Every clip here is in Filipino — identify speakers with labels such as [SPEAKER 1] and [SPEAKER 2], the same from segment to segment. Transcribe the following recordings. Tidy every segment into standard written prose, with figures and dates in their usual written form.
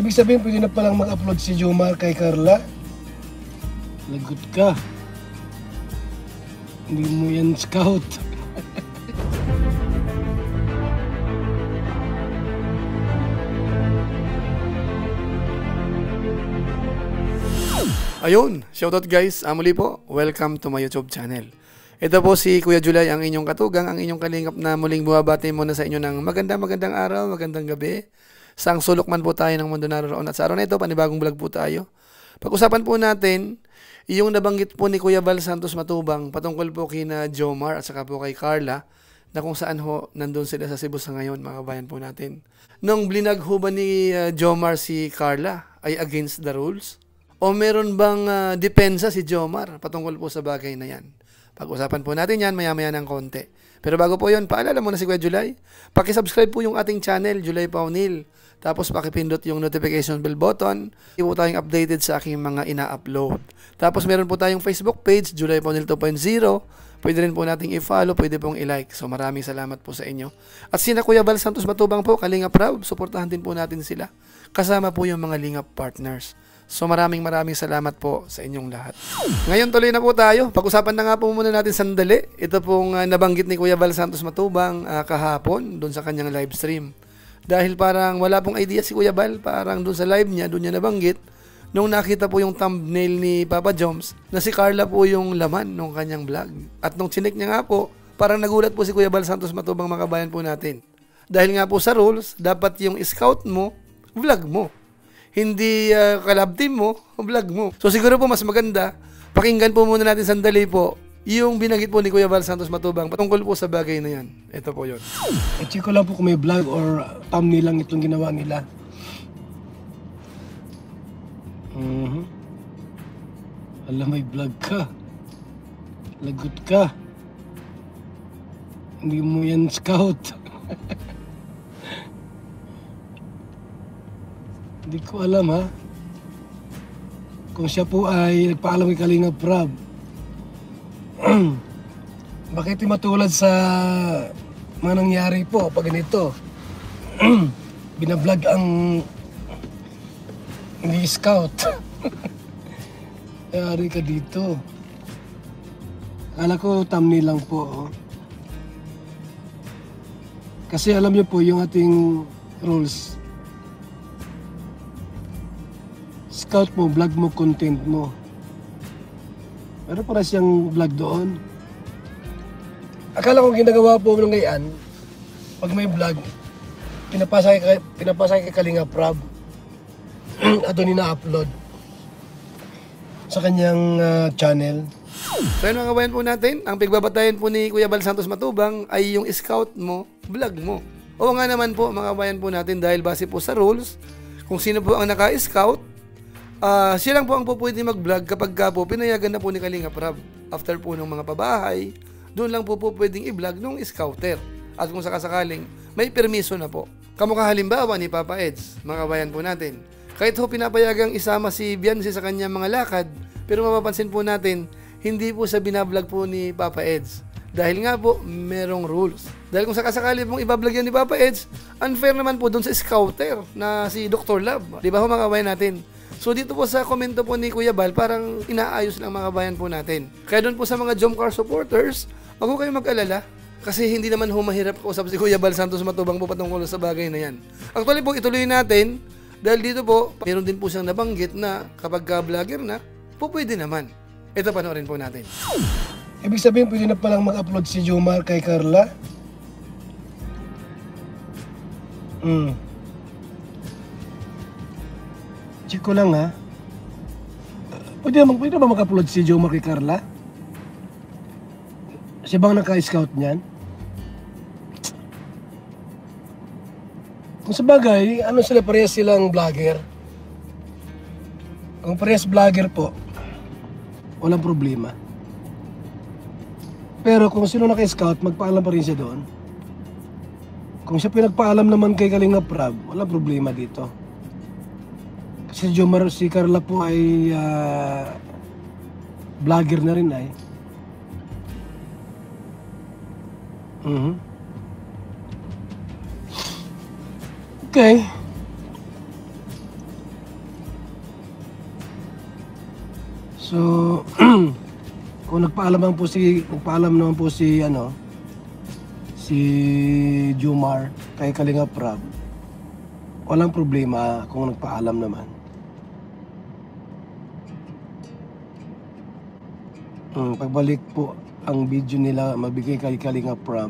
[SPEAKER 1] Ibig sabihin, pwede na palang mag-upload si Jomar kay Carla. Lagot ka. Hindi mo yan scout.
[SPEAKER 2] Ayun, shoutout guys, muli po, welcome to my YouTube channel. Ito po si Kuya Julay, ang inyong katugang, ang inyong kalingap na muling bumabati muna sa inyo ng magandang araw, magandang gabi. Saang sulok man po tayo ng mundo naroon. At sa araw na ito, panibagong vlog po tayo. Pag-usapan po natin, yung nabanggit po ni Kuya Val Santos Matubang patungkol po kina Jomar at saka po kay Carla, na kung saan ho, nandun sila sa Cebu sa ngayon, mga kabayan po natin. Nung blinag ho ba ni Jomar si Carla ay against the rules? O meron bang depensa si Jomar patungkol po sa bagay na yan? Pag-usapan po natin yan maya-maya ng konti. Pero bago po yun, paalala muna si Kuya Julay. Paki-subscribe po yung ating channel, Julay Paunil. Tapos pakipindot yung notification bell button. Hindi po tayong updated sa aking mga ina-upload. Tapos meron po tayong Facebook page, Julay Paunil 2.0. Pwede rin po nating i-follow, pwede pong i-like. So maraming salamat po sa inyo. At sina Kuya Val Santos Matubang po, Kalinga Proud, suportahan din po natin sila. Kasama po yung mga Lingap partners. So maraming salamat po sa inyong lahat. Ngayon tuloy na po tayo. Pag-usapan na nga po muna natin sandali. Ito pong nabanggit ni Kuya Val Santos Matubang kahapon doon sa kanyang live stream. Dahil parang wala pong idea si Kuya Val, parang doon sa live niya, doon niya nabanggit, nung nakita po yung thumbnail ni Papa Joms, na si Carla po yung laman ng kanyang vlog. At nung chinek niya nga po, parang nagulat po si Kuya Val Santos Matubang, mga kabayan po natin. Dahil nga po sa rules, dapat yung scout mo, vlog mo. Hindi kalab team mo, vlog mo. So siguro po mas maganda, pakinggan po muna natin sandali po yung binanggit po ni Kuya Val Santos Matubang patungkol po sa bagay na yan. Ito po yun.
[SPEAKER 1] I-check ko lang po kung may vlog or thumbnail lang itong ginawa nila. Alam, may vlog ka. Lagot ka. Hindi mo yan scout. Hindi ko alam ha. Kung siya po ay nagpaalam kay Kalinga Prab. Bakit matulad sa mga nangyari po pag ganito? Binablog ang hindi scout. Yari ka dito. Akala ko thumbnail lang po. Kasi alam niyo po yung ating rules. Scout mo, vlog mo, content mo. Meron para siyang vlog doon. Akala ko ginagawa po ng ngayon, pag may vlog, pinapasa kay Kalinga Prab at doon ina-upload sa kanyang channel.
[SPEAKER 2] So yun mga kabayan po natin, ang pigbabatayan po ni Kuya Val Santos Matubang ay yung scout mo, vlog mo. Oo nga naman po mga kabayan po natin, dahil base po sa rules, kung sino po ang naka-scout, siya lang po ang po pwede mag-vlog kapag po pinayagan na po ni Kalinga Prab. After po ng mga pabahay, doon lang po pwedeng i-vlog nung scouter. At kung sakasakaling, may permiso na po. Kamukha halimbawa ni Papa Eds, mga kabayan po natin. Kahit po pinapayagang isama si Bianci sa kanyang mga lakad, pero mapapansin po natin, hindi po sa binablog po ni Papa Eds. Dahil nga po, merong rules. Dahil kung sakasakali pong ibablog yan ni Papa Eds, unfair naman po doon sa scouter na si Dr. Love. Di ba ho mga kabayan natin? So dito po sa komento po ni Kuya Val, parang inaayos lang mga kabayan po natin. Kaya doon po sa mga Jomcar supporters, wag ko kayo mag-alala. Kasi hindi naman humahirap kausap si Kuya Val Santos Matubang po patungkol sa bagay na yan. Actually po, ituloy natin. Dahil dito po, meron din po siyang nabanggit na kapag ka-vlogger na, po pwede naman. Ito panoorin po natin.
[SPEAKER 1] Ibig sabihin, pwede na palang mag-upload si Jomar kay Carla. Check ko lang ha. Pwede ba mag-upload si Jomar kay Carla? Siya bang naka-scout niyan? Kung sa bagay, ano sila, parehas silang vlogger. Kung parehas vlogger po, walang problema. Pero kung sino naka-scout, magpaalam pa rin siya doon. Kung siya pinagpaalam naman kay Kalinga Prab, walang problema dito. Kasi Jomar, si Carla po ay vlogger na rin ay. Okay. So, kung nagpaalam naman po si Jomar kay Kalinga Prab, walang problema kung nagpaalam naman. Pagbalik po ang video nila mabigay kay Kalinga Prab.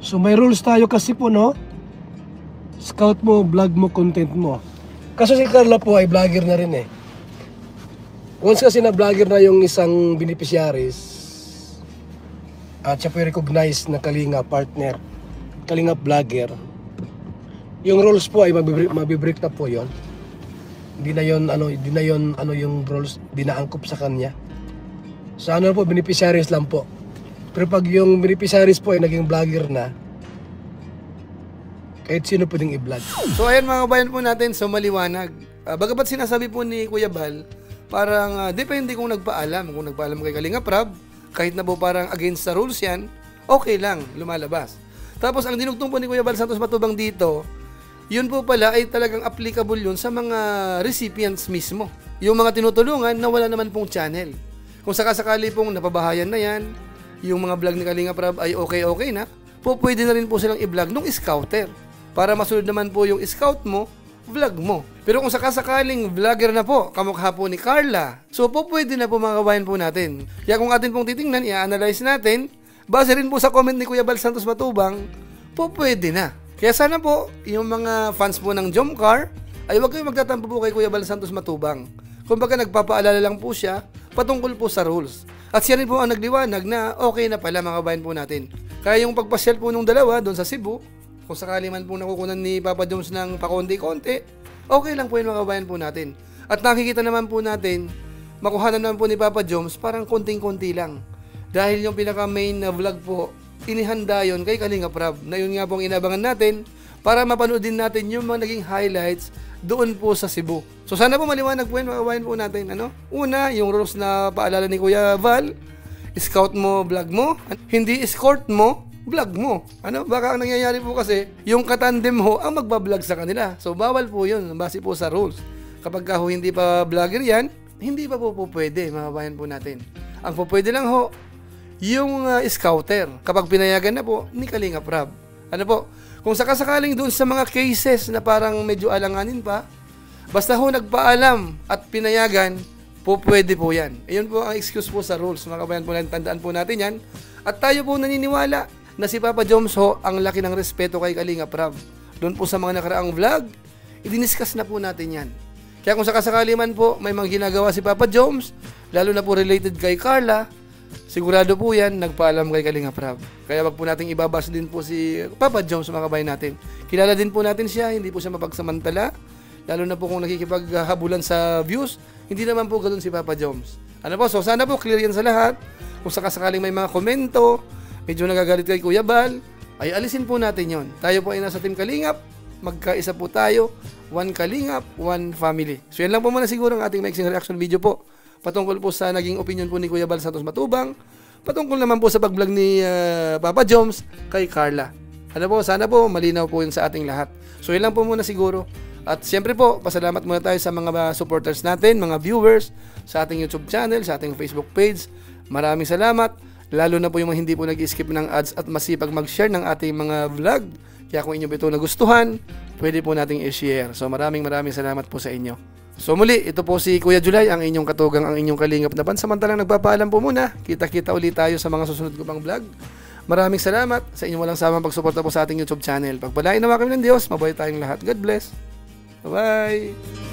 [SPEAKER 1] So may rules tayo kasi po, no? Scout mo, vlog mo, content mo. Kaso si Carla po ay vlogger na rin eh. Once kasi na vlogger na yung isang beneficiaries at siya po recognize na Kalinga partner, Kalinga vlogger, yung rules po ay mabibreak na po yon. Hindi na yon yung rules dinaangkop sa kanya. Sa ano po, beneficiaries lang po. Pero pag yung beneficiaries po ay naging vlogger na, kahit sino pwedeng i-vlog.
[SPEAKER 2] So ayan mga kabayan po natin, so maliwanag. Bagamat sinasabi po ni Kuya Bal, parang depende kung nagpaalam kay Kalinga Prab, kahit na po parang against sa rules yan, okay lang, lumalabas. Tapos ang dinugtong po ni Kuya Bal Santos Matubang dito, yun po pala ay talagang applicable yun sa mga recipients mismo. Yung mga tinutulungan na wala naman pong channel. Kung sakasakali pong napabahayan na yan, yung mga vlog ni Kalinga Prab ay okay na, po pwede na rin po silang i-vlog nung scouter. Para masunod naman po yung scout mo, vlog mo. Pero kung sakasakaling vlogger na po, kamukha po ni Carla, so po pwede na po mga kabayan po natin. Kaya kung atin pong titingnan, i-analyze natin, base rin po sa comment ni Kuya Bal Santos Matubang, po pwede na. Kaya sana po, yung mga fans po ng Jomcar, ay huwag kayong magtatampo po kay Kuya Bal Santos Matubang. Kumbaga nagpapaalala lang po siya, patungkol po sa rules. At siya rin po ang nagliwanag na okay na pala mga kabayan po natin. Kaya yung pagpasyal po nung dalawa doon sa Cebu, kung sakali man po nakukunan ni Papa Joms ng pakonti-konti, okay lang po yung mga kabayan po natin. At nakikita naman po natin, makuhanan naman po ni Papa Joms parang konting-konti lang. Dahil yung pinaka-main na vlog po, inihanda yon kay Kalinga Prab. Na yun nga po ang inabangan natin para mapanood din natin yung mga naging highlights doon po sa Cebu. So sana po maliwanag po yun mga kabayan po natin. Una, yung rules na paalala ni Kuya Val, scout mo, vlog mo. Hindi escort mo, vlog mo. Baka ang nangyayari po kasi, yung katandem mo ang magbablog sa kanila. So bawal po yun, base po sa rules. Kapag hindi pa vlogger yan, hindi pa po pwede mga kabayan po natin. Ang po pwede lang ho, yung scouter, kapag pinayagan na po ni Kalinga Prab. Kung sakasakaling doon sa mga cases na parang medyo alanganin pa, basta ho nagpaalam at pinayagan, po pwede po yan. Ayun po ang excuse po sa rules. Mga kabayan po natin, tandaan po natin yan. At tayo po naniniwala na si Papa Joms ho, ang laki ng respeto kay Kalinga Prab. Doon po sa mga nakaraang vlog, i-discuss na po natin yan. Kaya kung sakasakali man po, may mga ginagawa si Papa Joms, lalo na po related kay Carla, sigurado po yan, nagpaalam kay Kalinga Prab. Kaya wag po nating ibabas din po si Papa Joms, mga kabayan natin. Kilala din po natin siya, hindi po siya mapagsamantala. Lalo na po kung nakikipaghabulan sa views, hindi naman po ganoon si Papa Joms. So sana po clear yan sa lahat. Kung sakasakaling may mga komento, medyo nagagalit kay Kuya Bal, ay alisin po natin yon. Tayo po ay nasa Team Kalingap, magkaisa po tayo, one Kalingap, one family. So yan lang po muna siguro ang ating mixing reaction video po. Patungkol po sa naging opinion po ni Kuya Bal Santos Matubang, patungkol naman po sa pag-vlog ni Papa Joms kay Carla. Sana po malinaw po yun sa ating lahat. So yan lang po muna siguro. At siyempre po, pasalamat muna tayo sa mga supporters natin, mga viewers, sa ating YouTube channel, sa ating Facebook page. Maraming salamat. Lalo na po yung mga hindi po nag-skip ng ads at masipag mag-share ng ating mga vlog. Kaya kung inyo ito nagustuhan, pwede po nating i-share. So maraming salamat po sa inyo. So muli, ito po si Kuya Julay, ang inyong katugang, ang inyong kalingap na pansamantalang nagpapaalam po muna. Kita-kita ulit tayo sa mga susunod ko pang vlog. Maraming salamat sa inyong walang samang pagsuporta po sa ating YouTube channel. Pagpalain nawa kami ng Diyos, mabuhay tayong lahat. God bless. Bye-bye!